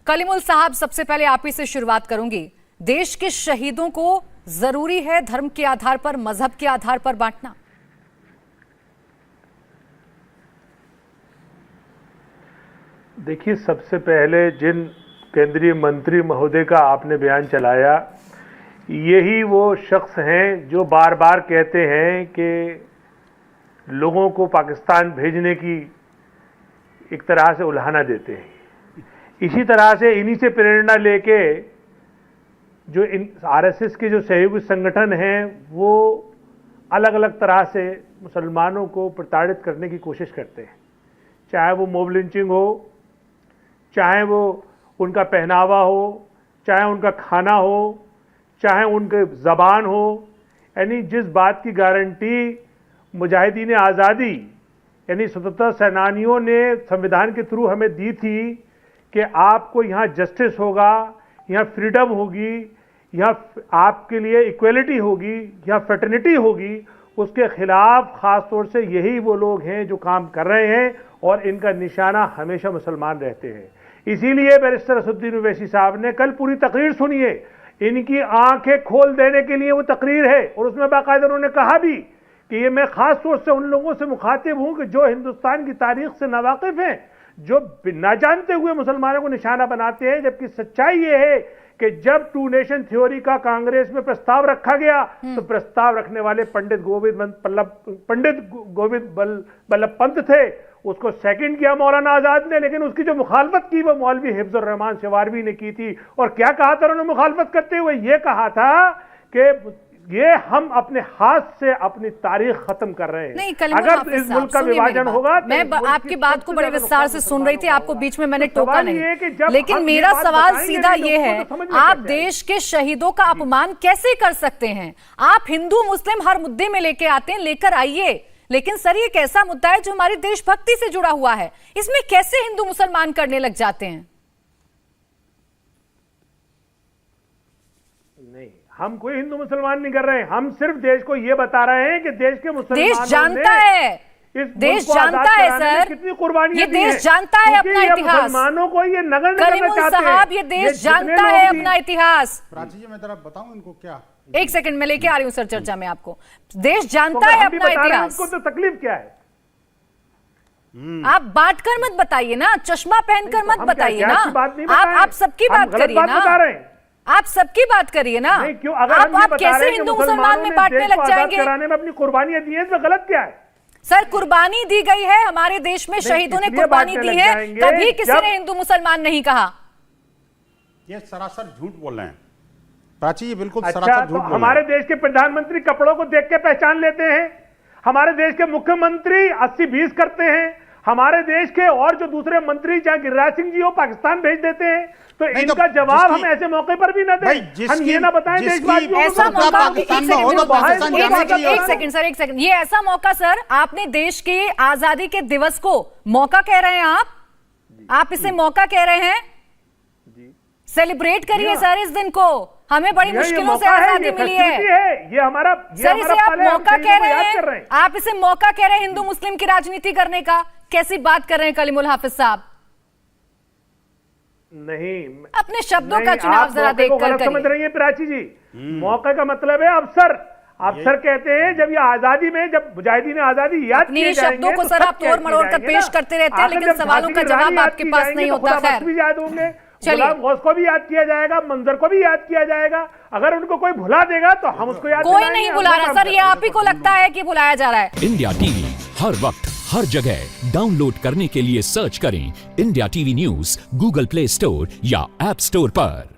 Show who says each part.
Speaker 1: कलीमुल साहब, सबसे पहले आप ही से शुरुआत करूंगी। देश के शहीदों को जरूरी है धर्म के आधार पर, मजहब के आधार पर बांटना?
Speaker 2: देखिए, सबसे पहले जिन केंद्रीय मंत्री महोदय का आपने बयान चलाया, यही वो शख्स हैं जो बार बार कहते हैं कि लोगों को पाकिस्तान भेजने की एक तरह से उल्हाना देते हैं। इसी तरह से इन्हीं से प्रेरणा लेके जो आरएसएस के जो सहयोगी संगठन हैं वो अलग अलग तरह से मुसलमानों को प्रताड़ित करने की कोशिश करते हैं, चाहे वो मॉब लिंचिंग हो, चाहे वो उनका पहनावा हो, चाहे उनका खाना हो, चाहे उनके ज़बान हो। यानी जिस बात की गारंटी मुजाहिदीन आज़ादी यानी स्वतंत्रता सेनानियों ने संविधान के थ्रू हमें दी थी कि आपको यहाँ जस्टिस होगा, यहाँ फ्रीडम होगी, यहाँ आपके लिए इक्वलिटी होगी, यहाँ फ्रेटर्निटी होगी, उसके खिलाफ ख़ास तौर से यही वो लोग हैं जो काम कर रहे हैं और इनका निशाना हमेशा मुसलमान रहते हैं। इसीलिए बैरिस्टर असदुद्दीन ओवैसी साहब ने कल पूरी तकरीर सुनिए, इनकी आंखें खोल देने के लिए वो तकरीर है और उसमें बाकायदा उन्होंने कहा भी कि ये मैं ख़ास तौर से उन लोगों से मुखातिब हूँ कि जो हिंदुस्तान की तारीख से नावाकिफ़ हैं, जो ना जानते हुए मुसलमानों को निशाना बनाते हैं। जबकि सच्चाई ये है कि जब टू नेशन थ्योरी का कांग्रेस में प्रस्ताव रखा गया तो प्रस्ताव रखने वाले पंडित गोविंद बल्लभ पंत थे, उसको सेकंड किया मौलाना आजाद ने, लेकिन उसकी जो मुखालफत की वो मौलवी हिफ्जुर रहमान शवारवी ने की थी। और क्या कहा था उन्होंने मुखालफत करते हुए? ये कहा था कि ये हम अपने हाथ से अपनी तारीख खत्म कर रहे हैं।
Speaker 1: नहीं,
Speaker 2: अगर इस मुल्क का विभाजन होगा,
Speaker 1: मैं आपकी बात को बड़े विस्तार से सुन रही थी, आपको बीच में मैंने टोका नहीं, लेकिन मेरा सवाल सीधा ये है, आप देश के शहीदों का अपमान कैसे कर सकते हैं? आप हिंदू मुस्लिम हर मुद्दे में लेके आते हैं, लेकर आइए, लेकिन सर ये एक ऐसा मुद्दा है जो हमारी देशभक्ति से जुड़ा हुआ है, इसमें कैसे हिंदू मुसलमान करने लग जाते हैं?
Speaker 2: नहीं, हम कोई हिंदू मुसलमान नहीं कर रहे हैं, हम सिर्फ देश को ये बता रहे हैं कि देश के मुसलमानों
Speaker 1: देश जानता है, देश जानता है सर,
Speaker 2: कितनी कुर्बानियां
Speaker 1: ये देश जानता है अपना इतिहास।
Speaker 2: मुसलमानों को ये नगर
Speaker 1: कलीमुल साहब, ये देश जानता है अपना इतिहास।
Speaker 3: प्राची जी, मैं जरा बताऊं इनको क्या?
Speaker 1: एक सेकंड में लेके आ रही हूं सर चर्चा में आपको। देश जानता है अपना इतिहास,
Speaker 2: तो तकलीफ क्या है?
Speaker 1: आप बांट कर मत बताइए ना, चश्मा पहनकर मत बताइए ना, आप सबकी बात करिए ना, आप सबकी बात करिए ना। आप कैसे हिंदू मुसलमान में बांटने लग जाएंगे?
Speaker 2: कराने में अपनी कुर्बानियां दी हैं, इसमें गलत क्या है?
Speaker 1: सर कुर्बानी दी गई है, हमारे देश में शहीदों ने कुर्बानी दी है, कभी किसी ने हिंदू मुसलमान नहीं कहा।
Speaker 3: ये सरासर झूठ बोल रहे हैं प्राची, ये बिल्कुल
Speaker 2: अच्छा,
Speaker 3: सरासर झूठ बोल रहे हैं।
Speaker 2: हमारे देश के प्रधानमंत्री कपड़ों को देख के पहचान लेते हैं, हमारे देश के मुख्यमंत्री 80-20 करते हैं, हमारे देश के और जो दूसरे मंत्री चाहे गिरिराज सिंह जी हो पाकिस्तान भेज देते हैं। तो इनका जवाब हम ऐसे मौके पर भी ना दें, हम ये ना बताएं देशवासियों को।
Speaker 1: ऐसा मौका, एक सेकंड सर, एक सेकंड, ये ऐसा मौका सर, आपने देश की आजादी के दिवस को मौका कह रहे हैं आप इसे मौका कह रहे हैं? सेलिब्रेट करिए सर इस दिन को, हमें बड़ी मुश्किलों से आजादी मिली है।
Speaker 2: ये हमारा
Speaker 1: सर, इसे आप मौका कह रहे हैं, आप इसे मौका कह रहे हैं हिंदू मुस्लिम की राजनीति करने का? कैसी बात कर रहे हैं कलीमुल हाफिज साहब?
Speaker 2: नहीं,
Speaker 1: अपने शब्दों का चुनाव जरा देखकर करिए।
Speaker 2: समझ रही है प्राची जी, मौके का मतलब है अवसर। अवसर कहते हैं जब ये आजादी में, जब मुजाहिदीन आजादी याद किए जाएंगे,
Speaker 1: शब्दों को सर आप तोड़ मरोड़ कर पेश करते रहते हैं, लेकिन सवालों का जवाब आपके पास नहीं होता। खैर,
Speaker 2: भी याद होंगे, गुलाम गौस को भी याद किया जाएगा, मंजर को भी याद किया जाएगा। अगर उनको कोई भुला देगा तो हम उसको याद,
Speaker 1: कोई नहीं भुला रहा सर, ये आप ही को लगता है कि भुलाया जा रहा है।
Speaker 4: इंडिया टीवी हर वक्त हर जगह डाउनलोड करने के लिए सर्च करें India TV news Google play store या ऐप स्टोर पर।